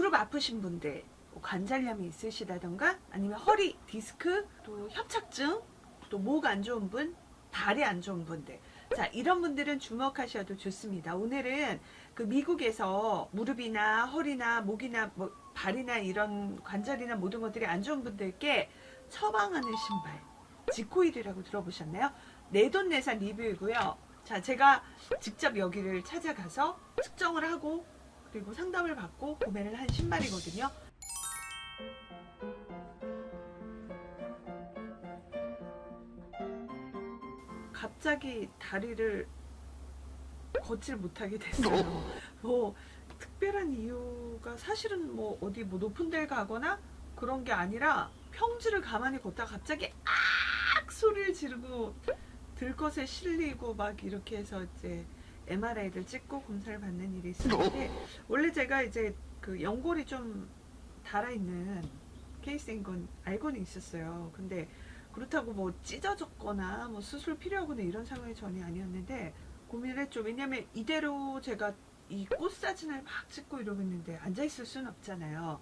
무릎 아프신 분들, 관절염이 있으시다던가 아니면 허리, 디스크, 또 협착증, 또 목 안 좋은 분, 다리 안 좋은 분들, 자, 이런 분들은 주목하셔도 좋습니다. 오늘은 그 미국에서 무릎이나 허리나 목이나 뭐 발이나 이런 관절이나 모든 것들이 안 좋은 분들께 처방하는 신발, 지코일이라고 들어보셨나요? 내돈내산 리뷰이고요. 자, 제가 직접 여기를 찾아가서 측정을 하고 그리고 상담을 받고 구매를 한 신발이거든요. 갑자기 다리를 걷질 못하게 됐어요. 뭐 특별한 이유가 사실은 뭐 어디 뭐 높은 데를 가거나 그런 게 아니라 평지를 가만히 걷다가 갑자기 악 소리를 지르고 들것에 실리고 막 이렇게 해서 이제 MRI를 찍고 검사를 받는 일이 있었는데, 원래 제가 이제 그 연골이 좀 달아있는 케이스인 건 알고는 있었어요. 근데 그렇다고 뭐 찢어졌거나 뭐 수술 필요하거나 이런 상황이 전혀 아니었는데 고민을 했죠. 왜냐면 이대로 제가 이 꽃 사진을 막 찍고 이러고 있는데 앉아있을 수는 없잖아요.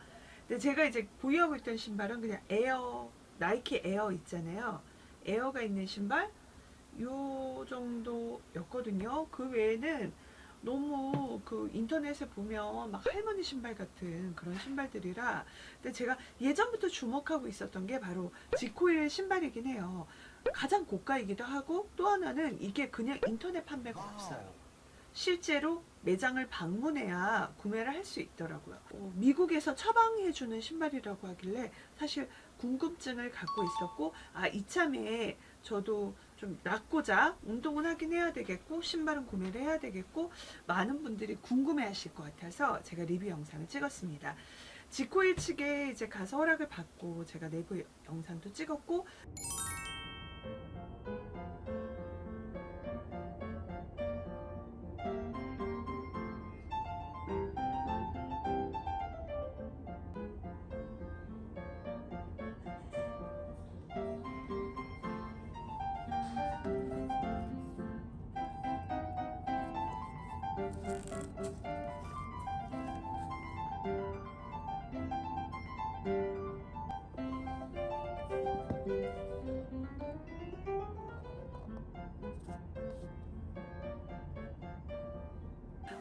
근데 제가 이제 보유하고 있던 신발은 그냥 에어, 나이키 에어 있잖아요. 에어가 있는 신발 요 정도였거든요. 그 외에는 너무 그 인터넷에 보면 막 할머니 신발 같은 그런 신발들이라. 근데 제가 예전부터 주목하고 있었던 게 바로 지코일 신발이긴 해요. 가장 고가이기도 하고, 또 하나는 이게 그냥 인터넷 판매가 없어요. 실제로 매장을 방문해야 구매를 할 수 있더라고요. 미국에서 처방해주는 신발이라고 하길래 사실 궁금증을 갖고 있었고, 아, 이참에 저도 좀 낫고자 운동은 하긴 해야 되겠고 신발은 구매를 해야 되겠고 많은 분들이 궁금해 하실 것 같아서 제가 리뷰 영상을 찍었습니다. 지코일 측에 이제 가서 허락을 받고 제가 내부 영상도 찍었고,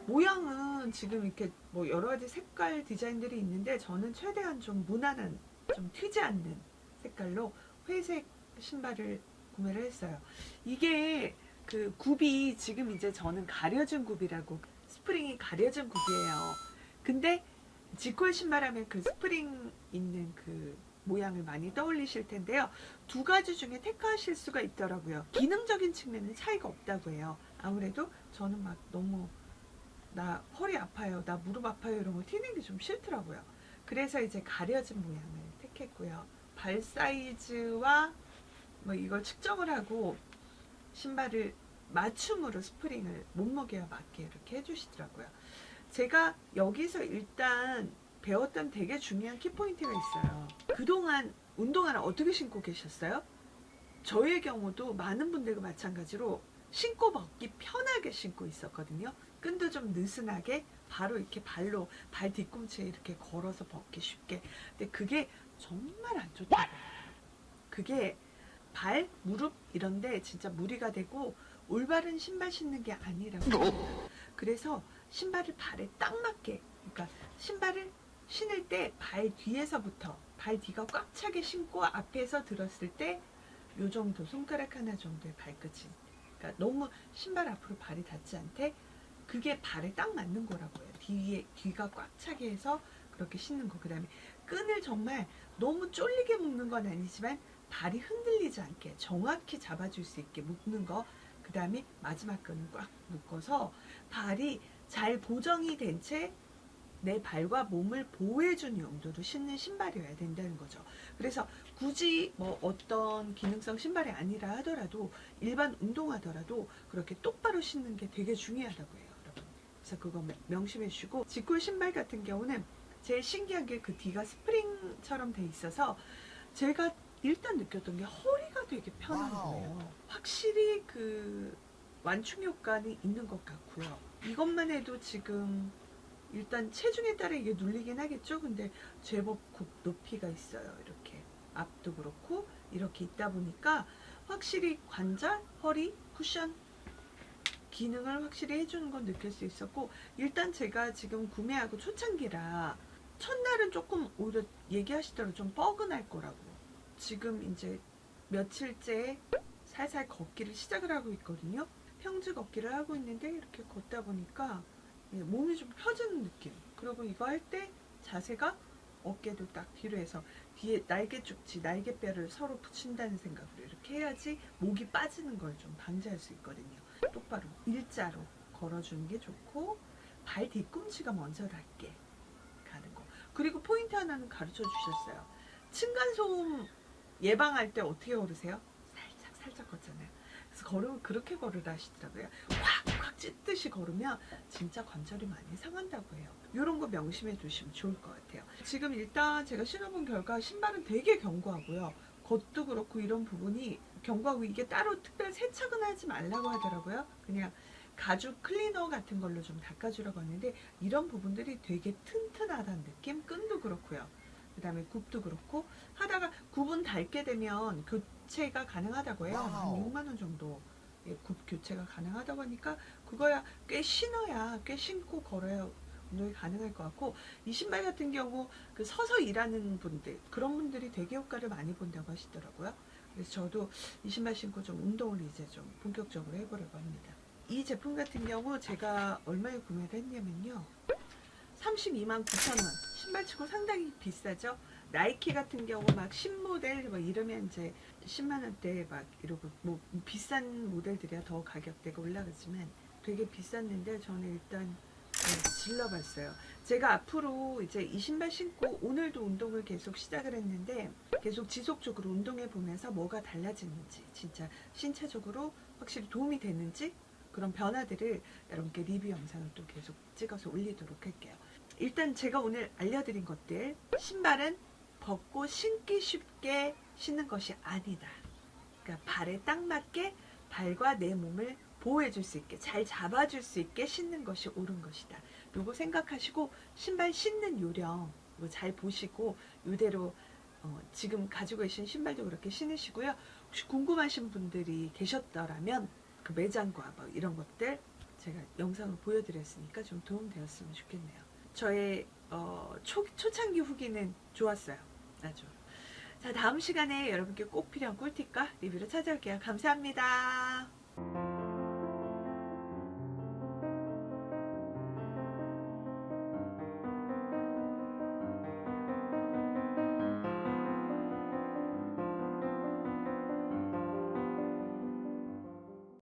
모양은 지금 이렇게 뭐 여러 가지 색깔 디자인들이 있는데 저는 최대한 좀 무난한, 좀 튀지 않는 색깔로 회색 신발을 구매를 했어요. 이게 그 굽이 지금 이제 저는 가려진 굽이라고, 스프링이 가려진 굽이에요. 근데 지코일 신발 하면 그 스프링 있는 그 모양을 많이 떠올리실 텐데요. 두 가지 중에 택하실 수가 있더라고요. 기능적인 측면은 차이가 없다고 해요. 아무래도 저는 막 너무 나 허리 아파요, 나 무릎 아파요 이런 거 튀는 게 좀 싫더라고요. 그래서 이제 가려진 모양을 택했고요. 발 사이즈와 뭐 이걸 측정을 하고 신발을 맞춤으로 스프링을 몸무게와 맞게 이렇게 해주시더라고요. 제가 여기서 일단 배웠던 되게 중요한 키포인트가 있어요. 그동안 운동화를 어떻게 신고 계셨어요? 저의 경우도 많은 분들과 마찬가지로 신고 벗기 편하게 신고 있었거든요. 끈도 좀 느슨하게 바로 이렇게 발로 발 뒤꿈치에 이렇게 걸어서 벗기 쉽게. 근데 그게 정말 안 좋더라고요. 그게 발, 무릎 이런데 진짜 무리가 되고 올바른 신발 신는 게 아니라고. 그래서 신발을 발에 딱 맞게, 그러니까 신발을 신을 때 발 뒤에서부터 발 뒤가 꽉 차게 신고 앞에서 들었을 때 요 정도, 손가락 하나 정도의 발끝이, 그러니까 너무 신발 앞으로 발이 닿지 않대. 그게 발에 딱 맞는 거라고요. 뒤가 꽉 차게 해서 그렇게 신는 거. 그 다음에 끈을 정말 너무 쫄리게 묶는 건 아니지만 발이 흔들리지 않게 정확히 잡아줄 수 있게 묶는 거. 그 다음에 마지막 끈을 꽉 묶어서 발이 잘 고정이 된 채 내 발과 몸을 보호해주는 용도로 신는 신발이어야 된다는 거죠. 그래서 굳이 뭐 어떤 기능성 신발이 아니라 하더라도 일반 운동하더라도 그렇게 똑바로 신는 게 되게 중요하다고 해요, 여러분. 그래서 그거 명심해 주시고, 지코일 신발 같은 경우는 제일 신기한 게 그 뒤가 스프링처럼 돼 있어서 제가 일단 느꼈던 게 허리가 되게 편한 거예요. 확실히 그 완충 효과는 있는 것 같고요. 이것만 해도 지금 일단 체중에 따라 이게 눌리긴 하겠죠. 근데 제법 굽 높이가 있어요. 이렇게 앞도 그렇고 이렇게 있다 보니까 확실히 관절, 허리, 쿠션 기능을 확실히 해주는 건 느낄 수 있었고, 일단 제가 지금 구매하고 초창기라 첫날은 조금 오히려 얘기하시더라고요. 좀 뻐근할 거라고. 지금 이제 며칠째 살살 걷기를 시작을 하고 있거든요. 평지 걷기를 하고 있는데 이렇게 걷다 보니까 몸이 좀 펴지는 느낌. 그리고 이거 할 때 자세가 어깨도 딱 뒤로 해서 뒤에 날개 쪽지, 날개뼈를 서로 붙인다는 생각으로 이렇게 해야지 목이 빠지는 걸 좀 방지할 수 있거든요. 똑바로 일자로 걸어주는 게 좋고, 발 뒤꿈치가 먼저 닿게 가는 거. 그리고 포인트 하나는 가르쳐 주셨어요. 층간소음 예방할 때 어떻게 걸으세요? 살짝 걷잖아요. 그래서 걸으면 그렇게 걸으라 하시더라고요. 확 찢듯이 걸으면 진짜 관절이 많이 상한다고 해요. 이런 거 명심해 두시면 좋을 것 같아요. 지금 일단 제가 신어본 결과 신발은 되게 견고하고요. 겉도 그렇고 이런 부분이 견고하고, 이게 따로 특별 세척은 하지 말라고 하더라고요. 그냥 가죽 클리너 같은 걸로 좀 닦아주라고 하는데, 이런 부분들이 되게 튼튼하다는 느낌? 끈도 그렇고요. 그 다음에 굽도 그렇고, 하다가 굽은 닳게 되면 교체가 가능하다고 해요. 한 6만원 정도 굽 교체가 가능하다고 하니까 그거야 꽤 신어야, 꽤 신고 걸어야 운동이 가능할 것 같고, 이 신발 같은 경우 그 서서 일하는 분들, 그런 분들이 되게 효과를 많이 본다고 하시더라고요. 그래서 저도 이 신발 신고 좀 운동을 이제 좀 본격적으로 해보려고 합니다. 이 제품 같은 경우 제가 얼마에 구매를 했냐면요, 32만 9천 원. 신발치고 상당히 비싸죠. 나이키 같은 경우 막 신모델 뭐 이러면 이제 10만 원대 막 이러고, 뭐 비싼 모델들이야 더 가격대가 올라가지만 되게 비쌌는데, 저는 일단 질러봤어요. 제가 앞으로 이제 이 신발 신고 오늘도 운동을 계속 시작을 했는데, 계속 지속적으로 운동해 보면서 뭐가 달라지는지, 진짜 신체적으로 확실히 도움이 되는지, 그런 변화들을 여러분께 리뷰 영상을 또 계속 찍어서 올리도록 할게요. 일단 제가 오늘 알려드린 것들, 신발은 벗고 신기 쉽게 신는 것이 아니다. 그러니까 발에 딱 맞게 발과 내 몸을 보호해줄 수 있게, 잘 잡아줄 수 있게 신는 것이 옳은 것이다. 요거 생각하시고 신발 신는 요령 이거 잘 보시고 이대로 지금 가지고 계신 신발도 그렇게 신으시고요. 혹시 궁금하신 분들이 계셨더라면 그 매장과 뭐 이런 것들 제가 영상을 보여드렸으니까 좀 도움되었으면 좋겠네요. 저의 초창기 후기는 좋았어요. 아주. 자, 다음 시간에 여러분께 꼭 필요한 꿀팁과 리뷰로 찾아올게요. 감사합니다.